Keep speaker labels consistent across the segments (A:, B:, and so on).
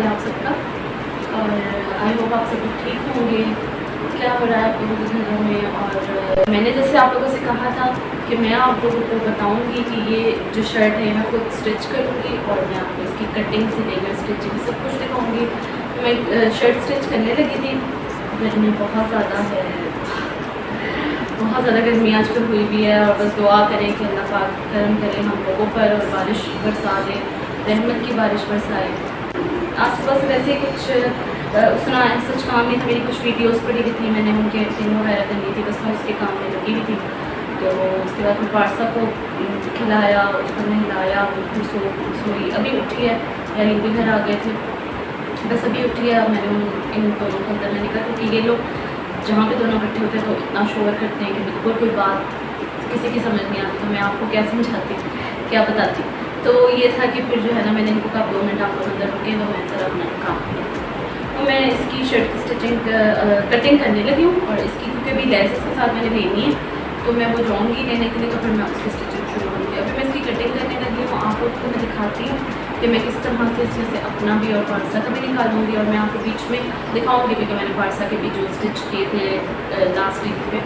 A: आप सबका। और आई होप आप सब ठीक होंगे। क्या हो रहा है आप लोगों के घरों में। और मैंने जैसे आप लोगों से कहा था कि मैं आप लोगों को बताऊंगी कि ये जो शर्ट है मैं खुद स्टिच करूंगी और मैं आपको इसकी कटिंग से लेकर स्टिचिंग सब कुछ दिखाऊंगी। तो मैं शर्ट स्टिच करने लगी थी। गर्मी बहुत ज़्यादा है, बहुत ज़्यादा गर्मी आजकल हुई भी है। और बस दुआ करें कि अल्लाह पाक करम करे हम लोगों पर और बारिश बरसा दे, रहमत की बारिश बरसाए। आज सुबह से वैसे कुछ सुना सच काम नहीं था। मेरी कुछ वीडियोस पड़ी हुई थी, मैंने उनकी एडिटिंग वगैरह करनी थी, बस मैं उसके काम में लगी हुई थी। तो उसके बाद मैं पारसा को खिलाया, उसको नहलाया, फिर सोई। अभी उठी है, यार ये भी घर आ गए थे, बस अभी उठी है। मैंने इन दोनों को अंदर मैंने कहा क्योंकि ये लोग जहाँ पे दोनों इकट्ठे होते हैं तो इतना शोर करते हैं कि बिल्कुल कोई बात किसी की समझ नहीं आती। तो मैं आपको क्या समझाती, क्या बताती। तो ये था कि फिर जो है ना मैंने इनको कहा 2 मिनट आप लोग अंदर रुके, तो मैं ज़रा अपना काम किया। तो मैं इसकी शर्ट की स्टिचिंग कटिंग करने लगी हूँ। और इसकी क्योंकि अभी लेसेस के साथ मैंने लेनी है तो मैं वो जाऊँगी लेने के लिए, तो फिर मैं उसकी स्टिचिंग शुरू करूँगी। अभी मैं इसकी कटिंग करने लगी हूँ, आप लोग को मैं दिखाती हूँ कि मैं किस तरह से इसमें से अपना भी और पारसा का भी निकालूंगी। और मैं आपको बीच में दिखाऊंगी क्योंकि मैंने पारसा के भी जो स्टिच किए थे लास्ट वीक पे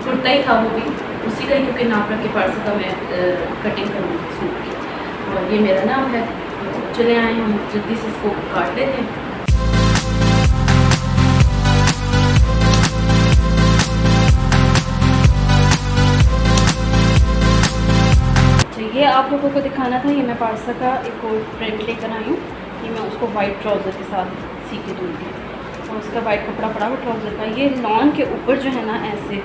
A: कुर्ता ही था, वो भी उसी का ही क्योंकि नाप रख के पारसा का मैं कटिंग करूँगी सूट की। और ये मेरा नाम है। तो चले आए हम जल्दी से इसको काट लेते हैं। ये आप लोगों को दिखाना था, ये मैं पारसा का एक और प्रिंट लेकर आई हूँ। ये मैं उसको वाइट ट्राउज़र के साथ सी के दूँगी। और उसका वाइट कपड़ा पड़ा हुआ ट्राउज़र का, ये लॉन के ऊपर जो है ना ऐसे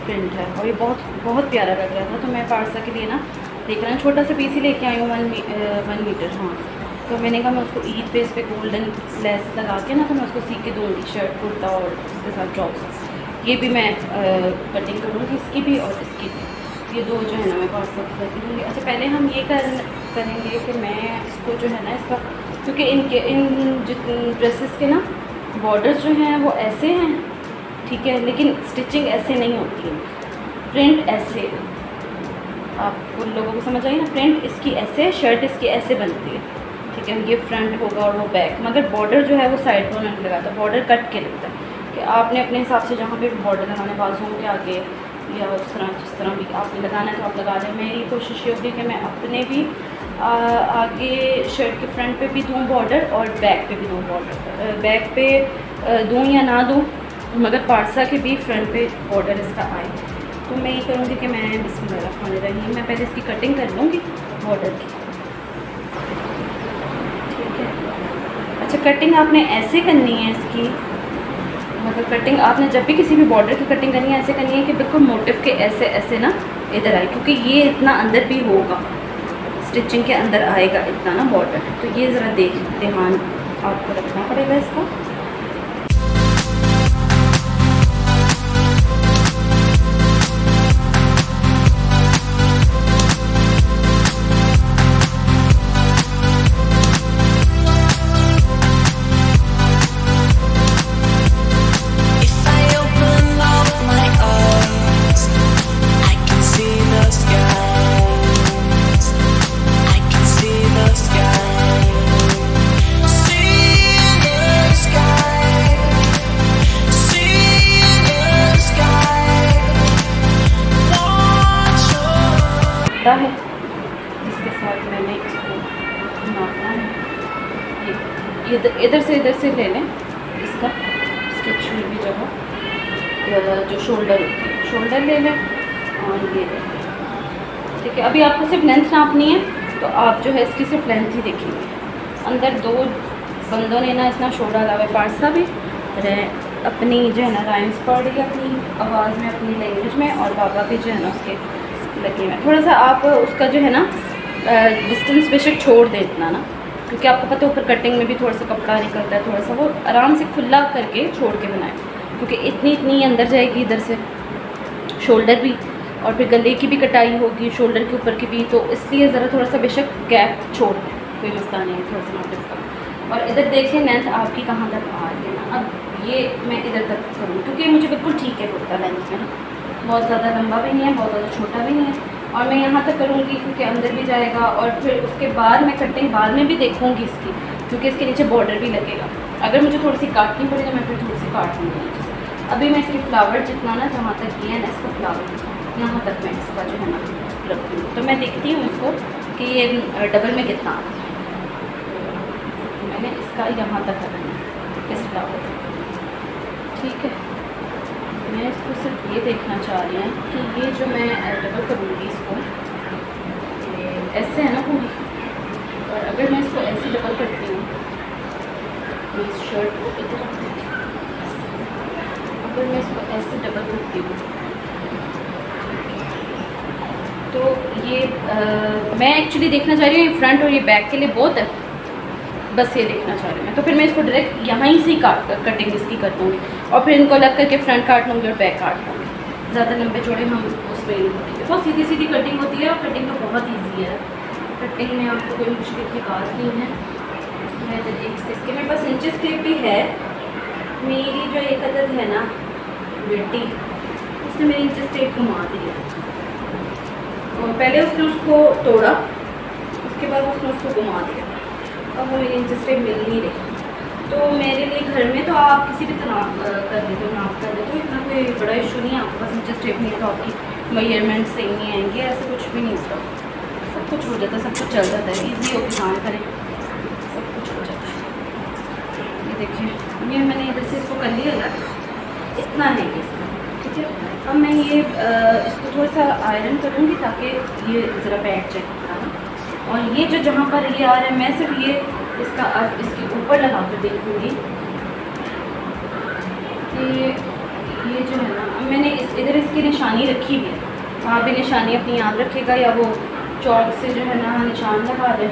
A: प्रिंट है और ये बहुत बहुत प्यारा लग रहा था। तो मैं पारसा के लिए ना देख रहा हूँ छोटा सा पीस ही लेके आई हूँ 1 मीटर। हाँ, तो मैंने कहा मैं उसको ईद पे इस पर गोल्डन लेस लगा के ना तो मैं उसको सी के दूँगी, शर्ट कुर्ता और उसके साथ ट्राउज़र। ये भी मैं कटिंग करूँगी इसकी भी और इसकी भी। ये दो जो है ना मैं पारसा की करती दूँगी। अच्छा, पहले हम ये करेंगे कि मैं इसको जो है ना इसका, क्योंकि इन ड्रेसेस के ना बॉर्डर्स जो हैं वो ऐसे हैं, ठीक है, लेकिन स्टिचिंग ऐसे नहीं होती है। प्रिंट ऐसे, आप उन लोगों को समझ आई ना, प्रिंट इसकी ऐसे, शर्ट इसकी ऐसे बनती है, ठीक है। ये फ्रंट होगा और वो बैक, मगर बॉर्डर जो है वो साइड पर उन्होंने लगाता है, बॉर्डर कट के लगता है कि आपने अपने हिसाब से जहाँ पे भी बॉर्डर लगाना है बाजुओं के आगे या उस तरह जिस तरह भी आपने लगाना है तो आप लगा दें। मेरी कोशिश ये होगी कि मैं अपने भी आगे शर्ट के फ्रंट पे भी दूँ बॉर्डर और बैक पे भी दूँ बॉर्डर। बैक पे दूँ या ना दूँ, मगर पारसा के भी फ्रंट पे बॉर्डर इसका आए। तो मैं ये करूँगी कि मैं बिस्मिल्लाहिर्रहमानिर्रहीम मैं पहले इसकी कटिंग कर लूँगी बॉर्डर की, ठीक है। अच्छा, कटिंग आपने ऐसे करनी है इसकी, मतलब कटिंग आपने जब भी किसी भी बॉर्डर की कटिंग करनी है ऐसे करनी है कि बिल्कुल मोटिव के ऐसे ऐसे ना इधर आए, क्योंकि ये इतना अंदर भी होगा, स्टिचिंग के अंदर आएगा इतना ना बॉर्डर। तो ये ज़रा ध्यान आपको रखना पड़ेगा इसका। है जिसके साथ मैंने इसको नापना है, ये इधर से ले लें इसका स्टिच हुई भी जगह, जो शोल्डर होती है शोल्डर ले लें और ये ले लें, ठीक है। अभी आपको सिर्फ लेंथ नापनी है तो आप जो है इसकी सिर्फ लेंथ ही देखेंगे। अंदर 2 बंदों ने ना इतना शोर डाला हुआ, पारसा भी अपनी जो है ना राइम्स पढ़ रही है अपनी आवाज़ में, अपनी लैंग्वेज में, और बाबा भी जो है ना उसके लगे हुए। थोड़ा सा आप उसका जो है ना डिस्टेंस बेशक छोड़ दे इतना ना, क्योंकि आपको पता है ऊपर कटिंग में भी थोड़ा सा कपड़ा निकलता है, थोड़ा सा वो आराम से खुला करके छोड़ के बनाएं, क्योंकि इतनी अंदर जाएगी इधर से शोल्डर भी, और फिर गले की भी कटाई होगी शोल्डर के ऊपर की भी, तो इसलिए ज़रा थोड़ा सा बेशक गैप छोड़ दें, कोई मसला नहीं है, थोड़ा सा नोटिस करें। और इधर देखिए लेंथ आपकी कहाँ तक आ रही है ना। अब ये मैं इधर तक करूँ क्योंकि मुझे बिल्कुल ठीक है कुर्ता लेंथ में ना, बहुत ज़्यादा लंबा भी नहीं है, बहुत ज़्यादा छोटा भी नहीं है। और मैं यहाँ तक करूँगी क्योंकि अंदर भी जाएगा, और फिर उसके बाद मैं कटिंग बाद में भी देखूँगी इसकी, क्योंकि इसके नीचे बॉर्डर भी लगेगा। अगर मुझे थोड़ी सी काटनी पड़ेगी मैं फिर थोड़ी सी काट लूँगी। अभी मैं इसके फ्लावर जितना ना जहाँ तक किया है ना इसका फ्लावर यहाँ तक मैं इसका जो है ना रखती हूँ। तो मैं देखती हूँ इसको कि ये डबल में कितना आता है। मैंने इसका यहाँ तक रखना है इस फ्लावर, ठीक है। मैं इसको सिर्फ ये देखना चाह रही हूँ कि ये जो मैं डबल करूँगी इसको, ये ऐसे है ना पूरी, और अगर मैं इसको ऐसे डबल करती हूँ तो इस शर्ट को इधर रख देती हूँ, अगर मैं इसको ऐसे डबल करती हूँ तो ये मैं एक्चुअली देखना चाह रही हूँ ये फ्रंट और ये बैक के लिए बहुत है, बस ये देखना चाह रही हूँ मैं। तो फिर मैं इसको डायरेक्ट यहाँ ही से कटिंग इसकी कर दूँगी और फिर इनको अलग करके फ्रंट काट लूँगी और बैक काट लूँगी। ज़्यादा लंबे चौड़े हम उसमें नहीं होती है, बहुत सीधी सीधी कटिंग होती है और कटिंग तो बहुत ईजी है। कटिंग में आपको कोई मुश्किल की बात नहीं है। मैं एक से इसके मेरे पास इंचेस टेप भी है। मेरी जो एक अदद है ना बेटी, उसने मेरी इंचेस टेप घुमा दिया और पहले उसने उसको तोड़ा, उसके बाद उसने उसको घुमा दिया और वो मेरी इंचेस टेप मिल नहीं रही। तो मेरे लिए घर में तो आप किसी भी तरह कर लेते हो, नाप कर लेते हो, इतना कोई बड़ा इशू नहीं है। आपके पास इंचेस टेप नहीं है तो आपकी मेजरमेंट सही नहीं आएंगे, ऐसा कुछ भी नहीं होता, सब कुछ हो जाता है, सब कुछ चल जाता है, ईजी होकर काम करें, सब कुछ हो जाता है। ये देखिए ये मैंने इधर से इसको कर लिया, इतना है इसका, ठीक है। अब मैं ये इसको थोड़ा सा आयरन करूँगी ताकि ये ज़रा बैठ जाए कपड़ा। और ये जो जहाँ पर ये आ रहा है मैं सिर्फ ये इसका इसके ऊपर लगा कर देखूँगी कि ये जो है ना, मैंने इधर इसकी निशानी रखी हुई है, वहाँ भी निशानी अपनी याद रखेगा या वो चौक से जो है ना निशान लगा दे।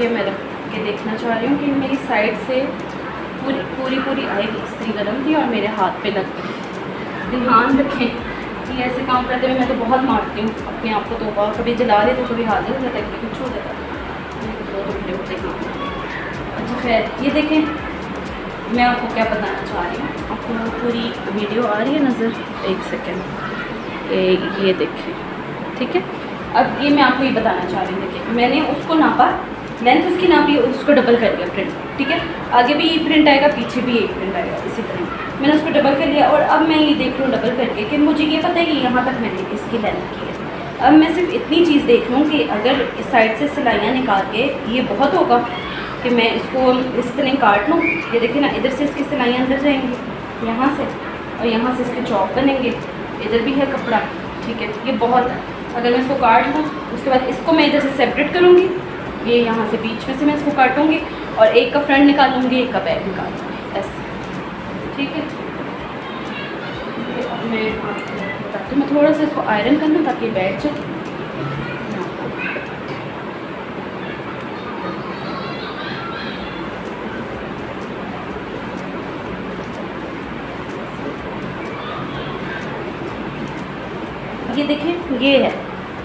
A: ये मैं रख के देखना चाह रही हूँ कि मेरी साइड से पूरी आएगी। इस्त्री गर्म थी और मेरे हाथ पे लग गई। ध्यान रखें कि ऐसे काम करते हुए मैं तो बहुत मारती हूँ अपने आप को, तो कभी जला रहे तो कभी हाथ जल जाता है, कभी कुछ हो जाता है, तो बड़े होते काम। अच्छा खैर, ये देखें मैं आपको क्या बताना चाह रही हूँ। आपको पूरी वीडियो आ रही है नज़र? एक सेकेंड, ये देखें, ठीक है। अब ये मैं आपको ये बताना चाह रही हूँ, देखिए मैंने उसको नापा, लेंथ उसकी नापी, उसको डबल कर दिया प्रिंट, ठीक है। आगे भी ये प्रिंट आएगा, पीछे भी ये प्रिंट आएगा, इसी तरह मैंने उसको डबल कर लिया। और अब मैं ये देख रही हूँ डबल करके कि मुझे ये पता है कि यहाँ तक मैंने इसकी लेंथ की है। अब मैं सिर्फ इतनी चीज़ देख लूँ कि अगर इस साइड से सिलाइयाँ निकाल के ये बहुत होगा कि मैं इसको इस तरह काट लूँ। ये देखिए ना, इधर से इसकी सिलाइयाँ अंदर जाएंगी यहाँ से, और यहाँ से इसके चौक बनेंगे, इधर भी है कपड़ा, ठीक है। ये बहुत है। अगर मैं इसको काट लूँ उसके बाद इसको मैं इधर से सेपरेट करूँगी, ये यहाँ से बीच में से मैं इसको काटूँगी और एक का फ्रंट निकालूँगी, एक का बैक निकालूँगी, ऐसे, ठीक है। मैं बताती हूँ, मैं थोड़ा सा इसको आयरन कर लूँ ताकि बैठ जाए। ये देखिए ये है,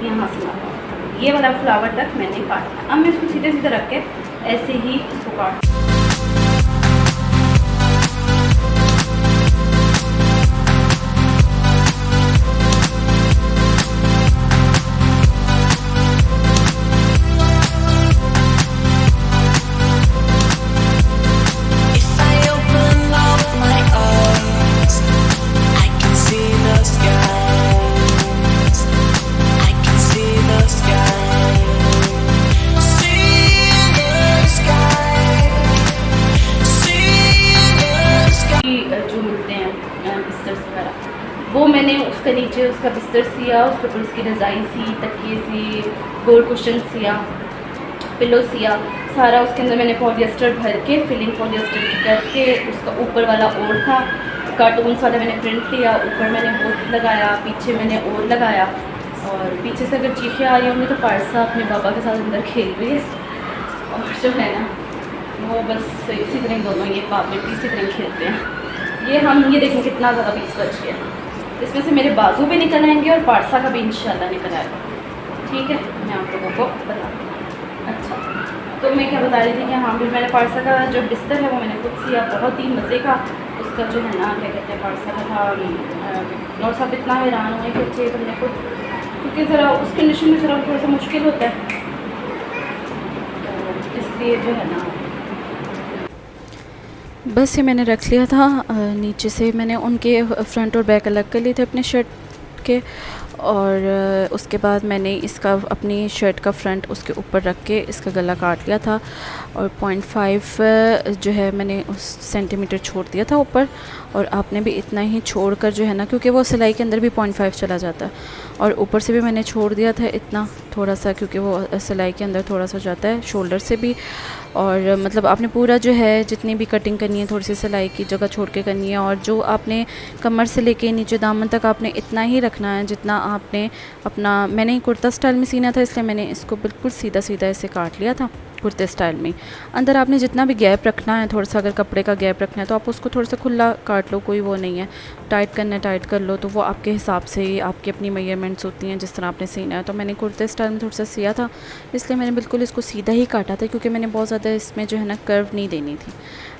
A: यहाँ से ये वाला फ्लावर तक मैंने काटा। अब मैं इसको सीधे सीधे रख के ऐसे ही इसको काट। वो मैंने उसके नीचे उसका बिस्तर सिया, उसके ऊपर उसकी रज़ाई सी, तकिए सी, गोल कुशन सिया, पिलो सिया, सारा उसके अंदर मैंने पॉलिएस्टर भर के फिलिंग पॉलिएस्टर की करके उसका ऊपर वाला और था कार्टून्स वाला मैंने प्रिंट लिया, ऊपर मैंने बोट लगाया, पीछे मैंने और लगाया। और पीछे से अगर चीखें आ रही होंगी तो पारसा अपने पापा के साथ अंदर खेल रही है, और जो है ना वो बस इसी तरह दोनों ये पापा इसी तरह खेलते हैं। ये हम ये देखें कितना ज़्यादा पीस बच गया, इसमें से मेरे बाजू भी निकल आएंगे और पारसा का भी इंशाल्लाह निकल आएगा, ठीक है। मैं आप लोगों को बता दूँ। अच्छा, तो मैं क्या बता रही थी कि हाँ फिर मैंने पारसा का जो बिस्तर है वो मैंने खुद सिया, बहुत ही मज़े का उसका जो है ना क्या कहते हैं पारसा का था। और सब इतना हैरान हुए कि अच्छे हमने खुद, क्योंकि ज़रा उस कंडीशन में ज़रा थोड़ा सा मुश्किल होता है, तो इसलिए जो है ना
B: बस ये मैंने रख लिया था। नीचे से मैंने उनके फ्रंट और बैक अलग कर लिए थे अपने शर्ट के, और उसके बाद मैंने इसका अपनी शर्ट का फ्रंट उसके ऊपर रख के इसका गला काट लिया था, और 0.5 जो है मैंने उस सेंटीमीटर छोड़ दिया था ऊपर। और आपने भी इतना ही छोड़कर जो है ना, क्योंकि वो सिलाई के अंदर भी 0.5 चला जाता है, और ऊपर से भी मैंने छोड़ दिया था इतना थोड़ा सा, क्योंकि वो सिलाई के अंदर थोड़ा सा जाता है शोल्डर से भी। और मतलब आपने पूरा जो है जितनी भी कटिंग करनी है थोड़ी सी सिलाई की जगह छोड़ के करनी है, और जो आपने कमर से लेके नीचे दामन तक आपने इतना ही रखना है जितना आपने अपना, मैंने कुर्ता स्टाइल में सीना था इसलिए मैंने इसको बिल्कुल सीधा सीधा ऐसे काट लिया था कुर्ते स्टाइल में। अंदर आपने जितना भी गैप रखना है थोड़ा सा, अगर कपड़े का गैप रखना है तो आप उसको थोड़ा सा खुला काट लो, कोई वो नहीं है। टाइट करना है टाइट कर लो, तो वो आपके हिसाब से ही आपकी अपनी मेजरमेंट्स होती हैं जिस तरह आपने सीना है। तो मैंने कुर्ते स्टाइल में थोड़ा सा सिया था इसलिए मैंने बिल्कुल इसको सीधा ही काटा था, क्योंकि मैंने बहुत ज़्यादा इसमें जो है ना कर्व नहीं देनी थी।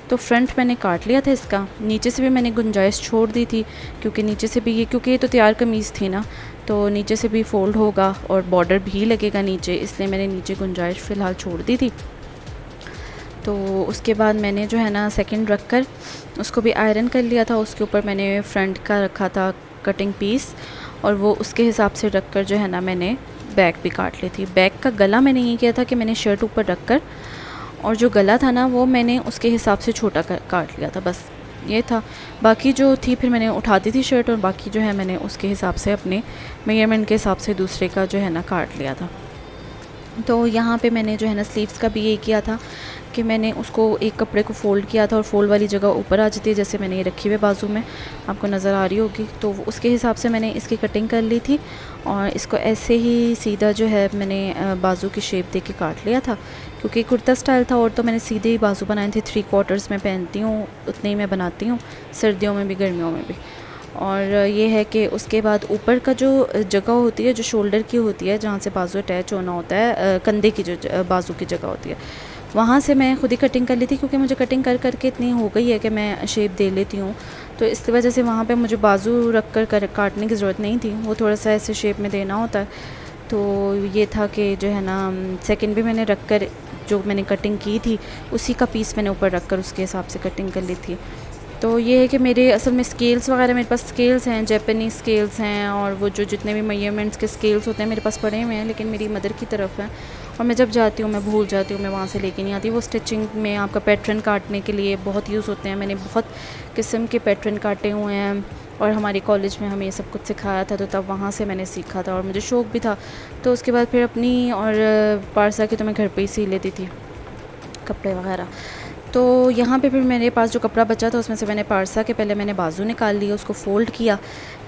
B: तो फ्रंट मैंने काट लिया था इसका, नीचे से भी मैंने गुंजाइश छोड़ दी थी, क्योंकि नीचे से भी क्योंकि ये तो तैयार कमीज़ थी ना, तो नीचे से भी फ़ोल्ड होगा और बॉर्डर भी लगेगा नीचे, इसलिए मैंने नीचे गुंजाइश फ़िलहाल छोड़ दी थी। तो उसके बाद मैंने जो है ना सेकंड रख कर उसको भी आयरन कर लिया था। उसके ऊपर मैंने फ्रंट का रखा था कटिंग पीस, और वो उसके हिसाब से रख कर जो है ना मैंने बैक भी काट ली थी। बैक का गला मैंने ये किया था कि मैंने शर्ट ऊपर रख कर, और जो गला था ना वो मैंने उसके हिसाब से छोटा काट लिया था, बस ये था। बाकी जो थी फिर मैंने उठा दी थी शर्ट, और बाकी जो है मैंने उसके हिसाब से अपने मेजरमेंट के हिसाब से दूसरे का जो है ना काट लिया था। तो यहाँ पे मैंने जो है ना स्लीव्स का भी ये किया था कि मैंने उसको एक कपड़े को फ़ोल्ड किया था, और फ़ोल्ड वाली जगह ऊपर आ जाती है, जैसे मैंने ये रखी हुई बाजू में आपको नज़र आ रही होगी। तो उसके हिसाब से मैंने इसकी कटिंग कर ली थी, और इसको ऐसे ही सीधा जो है मैंने बाजू की शेप दे के काट लिया था, क्योंकि कुर्ता स्टाइल था। और तो मैंने सीधे ही बाजू बनाए थे, 3/4 में पहनती हूँ, उतने ही मैं बनाती हूँ सर्दियों में भी गर्मियों में भी। और ये है कि उसके बाद ऊपर का जो जगह होती है जो शोल्डर की होती है, जहाँ से बाजू अटैच होना होता है, कंधे की जो बाजू की जगह होती है, वहाँ से मैं खुद ही कटिंग कर ली थी, क्योंकि मुझे कटिंग कर करके इतनी हो गई है कि मैं शेप दे लेती हूँ। तो इसकी वजह से वहाँ पे मुझे बाजू रख कर काटने की ज़रूरत नहीं थी, वो थोड़ा सा ऐसे शेप में देना होता है। तो ये था कि जो है ना सेकंड भी मैंने रख कर जो मैंने कटिंग की थी उसी का पीस मैंने ऊपर रख कर उसके हिसाब से कटिंग कर ली थी। तो ये है कि मेरे असल में स्केल्स वगैरह मेरे पास स्केल्स हैं, जापानीज़ स्केल्स हैं, और वो जो जितने भी मेजरमेंट्स के स्केल्स होते हैं मेरे पास पड़े हुए हैं, लेकिन मेरी मदर की तरफ है, और मैं जब जाती हूँ मैं भूल जाती हूँ, मैं वहाँ से लेके नहीं आती। वो स्टिचिंग में आपका पैटर्न काटने के लिए बहुत यूज़ होते हैं, मैंने बहुत किस्म के पैटर्न काटे हुए हैं, और हमारे कॉलेज में हमें ये सब कुछ सिखाया था, तो तब वहाँ से मैंने सीखा था और मुझे शौक़ भी था। तो उसके बाद फिर अपनी और पारसा की तो मैं घर पे ही सी लेती थी कपड़े वगैरह। तो यहाँ पे फिर मेरे पास जो कपड़ा बचा था उसमें से मैंने पारसा के पहले मैंने बाजू निकाल लिया, उसको फ़ोल्ड किया,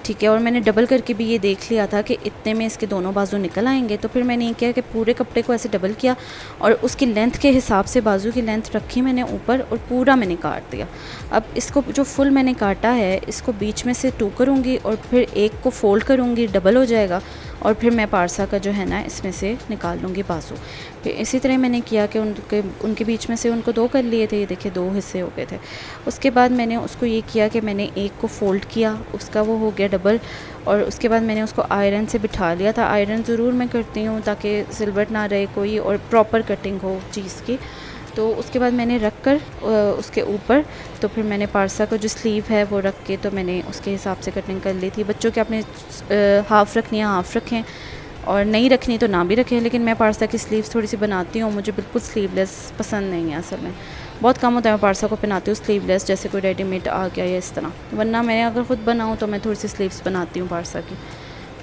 B: ठीक है, और मैंने डबल करके भी ये देख लिया था कि इतने में इसके दोनों बाजू निकल आएंगे। तो फिर मैंने ये किया कि पूरे कपड़े को ऐसे डबल किया, और उसकी लेंथ के हिसाब से बाजू की लेंथ रखी मैंने ऊपर, और पूरा मैंने काट दिया। अब इसको जो फुल मैंने काटा है इसको बीच में से 2 करूँगी, और फिर एक को फ़ोल्ड करूँगी, डबल हो जाएगा, और फिर मैं पारसा का जो है ना इसमें से निकाल लूँगी बाजू। फिर इसी तरह मैंने किया कि उनके बीच में से उनको 2 कर लिए थे, ये देखिए 2 हिस्से हो गए थे। उसके बाद मैंने उसको ये किया कि मैंने एक को फ़ोल्ड किया, उसका वो हो गया डबल, और उसके बाद मैंने उसको आयरन से बिठा लिया था। आयरन ज़रूर मैं करती हूँ ताकि सिलवट ना रहे कोई, और प्रॉपर कटिंग हो चीज़ की। तो उसके बाद मैंने रख कर उसके ऊपर, तो फिर मैंने पारसा का जो स्लीव है वो रख के, तो मैंने उसके हिसाब से कटिंग कर ली थी। बच्चों के आपने हाफ़ रखनी है हाफ़ रखें, और नहीं रखनी तो ना भी रखें, लेकिन मैं पारसा की स्लीव्स थोड़ी सी बनाती हूँ, मुझे बिल्कुल स्लीवलेस पसंद नहीं है। असल में बहुत कम होता है मैं पारसा को पहनाती हूँ स्लीवलेस, जैसे कोई रेडीमेड आ गया या इस तरह, वरना मैं अगर ख़ुद बनाऊँ तो मैं थोड़ी सी स्लीव्स बनाती हूँ पारसा की।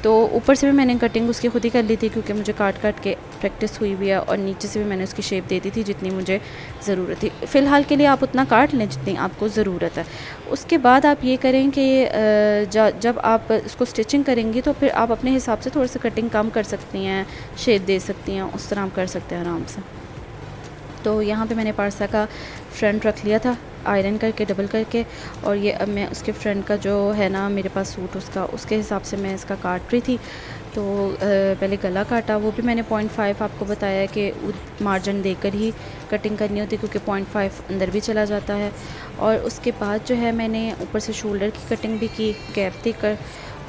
B: तो ऊपर से भी मैंने कटिंग उसकी खुद ही कर ली थी, क्योंकि मुझे काट काट के प्रैक्टिस हुई हुई है, और नीचे से भी मैंने उसकी शेप दे दी थी जितनी मुझे ज़रूरत थी। फ़िलहाल के लिए आप उतना काट लें जितनी आपको ज़रूरत है। उसके बाद आप ये करें कि जब आप इसको स्टिचिंग करेंगी तो फिर आप अपने हिसाब से थोड़ी सी कटिंग कम कर सकती हैं, शेप दे सकती हैं, उस तरह आप कर सकते हैं आराम से। तो यहाँ पे मैंने पारसा का फ्रंट रख लिया था आयरन करके डबल करके, और ये अब मैं उसके फ्रंट का जो है ना मेरे पास सूट उसके हिसाब से मैं इसका काट रही थी। तो पहले गला काटा, वो भी मैंने 0.5 आपको बताया कि मार्जिन देकर ही कटिंग करनी होती, क्योंकि 0.5 अंदर भी चला जाता है। और उसके बाद जो है मैंने ऊपर से शोल्डर की कटिंग भी की गैप देकर,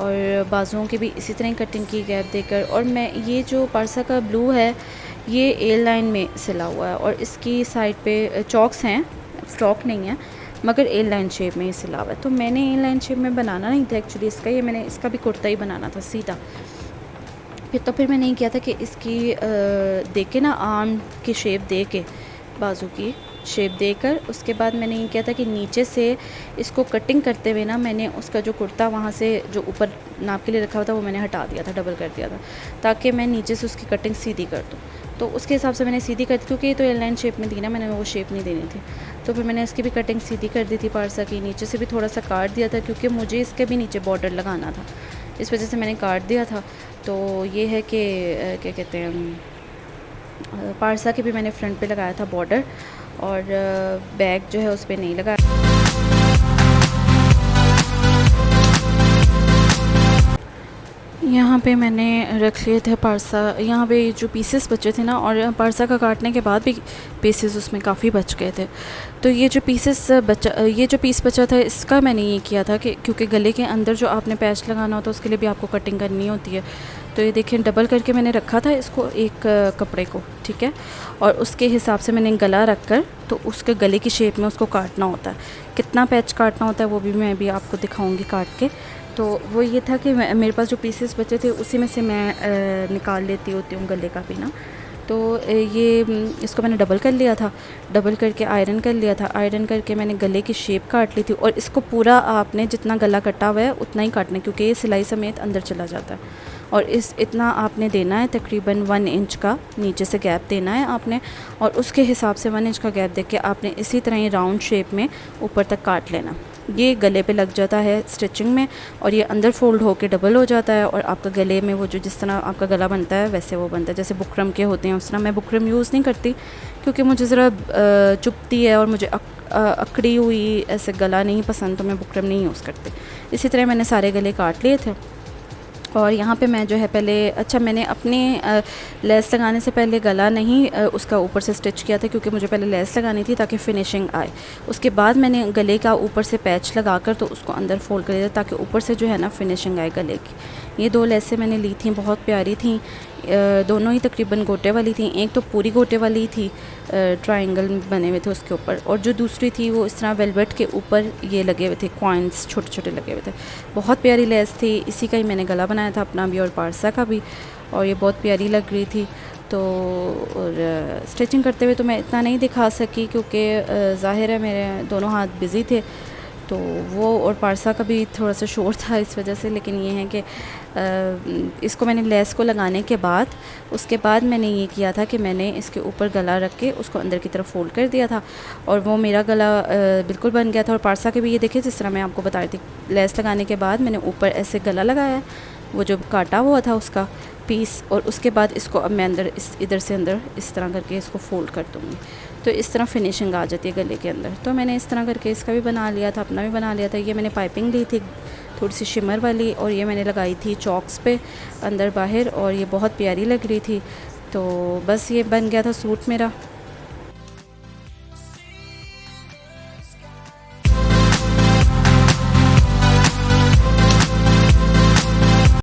B: और बाजुओं की भी इसी तरह ही कटिंग की गैप देकर। और मैं ये जो पारसा का ब्लू है ये ए लाइन में सिला हुआ है और इसकी साइड पे चॉक्स हैं, फ्रॉक नहीं है मगर ए लाइन शेप में ही सिला हुआ है। तो मैंने ए लाइन शेप में बनाना नहीं था एक्चुअली इसका, ये मैंने इसका भी कुर्ता ही बनाना था सीधा। फिर मैंने ये किया था कि इसकी दे के ना आर्म की शेप दे के, बाजू की शेप देकर उसके बाद मैंने ये किया था कि नीचे से इसको कटिंग करते हुए ना मैंने उसका जो कुर्ता वहाँ से जो ऊपर नाप के लिए रखा हुआ था वो मैंने हटा दिया था, डबल कर दिया था ताकि मैं नीचे से उसकी कटिंग सीधी कर दूँ। तो उसके हिसाब से मैंने सीधी कर दी क्योंकि ये तो एयरलाइन शेप में थी ना, मैंने वो शेप नहीं देनी थी। तो फिर मैंने इसकी भी कटिंग सीधी कर दी थी पारसा की, नीचे से भी थोड़ा सा काट दिया था क्योंकि मुझे इसके भी नीचे बॉर्डर लगाना था, इस वजह से मैंने काट दिया था। तो ये है कि क्या कहते हैं, पारसा के भी मैंने फ्रंट पे लगाया था बॉर्डर और बैक जो है उस पर नहीं लगाया। यहाँ पे मैंने रख लिए थे पारसा, यहाँ पे जो पीसेस बचे थे ना, और पारसा का काटने के बाद भी पीसेस उसमें काफ़ी बच गए थे। तो ये जो पीस बचा था इसका मैंने ये किया था कि क्योंकि गले के अंदर जो आपने पैच लगाना होता है उसके लिए भी आपको कटिंग करनी होती है। तो ये देखिए डबल करके मैंने रखा था इसको एक कपड़े को, ठीक है, और उसके हिसाब से मैंने गला रख कर तो उसके गले की शेप में उसको काटना होता है। कितना पैच काटना होता है वो भी मैं अभी आपको दिखाऊंगी काट के। तो वो ये था कि मेरे पास जो पीसेस बचे थे उसी में से मैं निकाल लेती होती हूँ गले का भी ना। तो ये इसको मैंने डबल कर लिया था, डबल करके आयरन कर लिया था, आयरन करके मैंने गले की शेप काट ली थी। और इसको पूरा आपने जितना गला कटा हुआ है उतना ही काटना है क्योंकि ये सिलाई समेत अंदर चला जाता है। और इतना आपने देना है, तकरीबन 1 इंच का नीचे से गैप देना है आपने, और उसके हिसाब से 1 इंच का गैप देके आपने इसी तरह ही राउंड शेप में ऊपर तक काट लेना। ये गले पे लग जाता है स्टिचिंग में और ये अंदर फोल्ड होके डबल हो जाता है और आपका गले में वो जो जिस तरह आपका गला बनता है वैसे वो बनता है, जैसे बुकरम के होते हैं उस तरह। मैं बुकरम यूज़ नहीं करती क्योंकि मुझे ज़रा चुभती है और मुझे अकड़ी हुई ऐसे गला नहीं पसंद, तो मैं बुकरम नहीं यूज़ करती। इसी तरह मैंने सारे गले काट लिए थे। और यहाँ पे मैं जो है पहले, अच्छा मैंने अपने लेस लगाने से पहले गला नहीं उसका ऊपर से स्टिच किया था क्योंकि मुझे पहले लेस लगानी थी ताकि फ़िनिशिंग आए। उसके बाद मैंने गले का ऊपर से पैच लगाकर तो उसको अंदर फोल्ड कर दिया ताकि ऊपर से जो है ना फिनिशिंग आए गले की। ये 2 लेसें मैंने ली थी, बहुत प्यारी थी, दोनों ही तकरीबन गोटे वाली थी। एक तो पूरी गोटे वाली थी, ट्रायंगल बने हुए थे उसके ऊपर, और जो दूसरी थी वो इस तरह वेलवेट के ऊपर ये लगे हुए थे, कॉइन्स छोटे छोटे लगे हुए थे। बहुत प्यारी लेस थी, इसी का ही मैंने गला बनाया था अपना भी और पारसा का भी, और ये बहुत प्यारी लग रही थी। तो और स्टिचिंग करते हुए तो मैं इतना नहीं दिखा सकी क्योंकि ज़ाहिर है मेरे दोनों हाथ बिज़ी थे, तो वो और पारसा का भी थोड़ा सा शोर था इस वजह से। लेकिन ये है कि इसको मैंने लेस को लगाने के बाद उसके बाद मैंने ये किया था कि मैंने इसके ऊपर गला रख के उसको अंदर की तरफ फोल्ड कर दिया था और वो मेरा गला बिल्कुल बन गया था। और पारसा के भी ये देखिए जिस तरह मैं आपको बता रही थी, लेस लगाने के बाद मैंने ऊपर ऐसे गला लगाया, वो जो काटा हुआ था उसका पीस, और उसके बाद इसको अब मैं अंदर इधर से अंदर इस तरह करके इसको फोल्ड कर दूँगी, तो इस तरह फिनिशिंग आ जाती है गले के अंदर। तो मैंने इस तरह करके इसका भी बना लिया था, अपना भी बना लिया था। ये मैंने पाइपिंग ली थी थोड़ी सी शिमर वाली, और ये मैंने लगाई थी चॉक्स पे अंदर बाहर, और ये बहुत प्यारी लग रही थी। तो बस ये बन गया था सूट मेरा।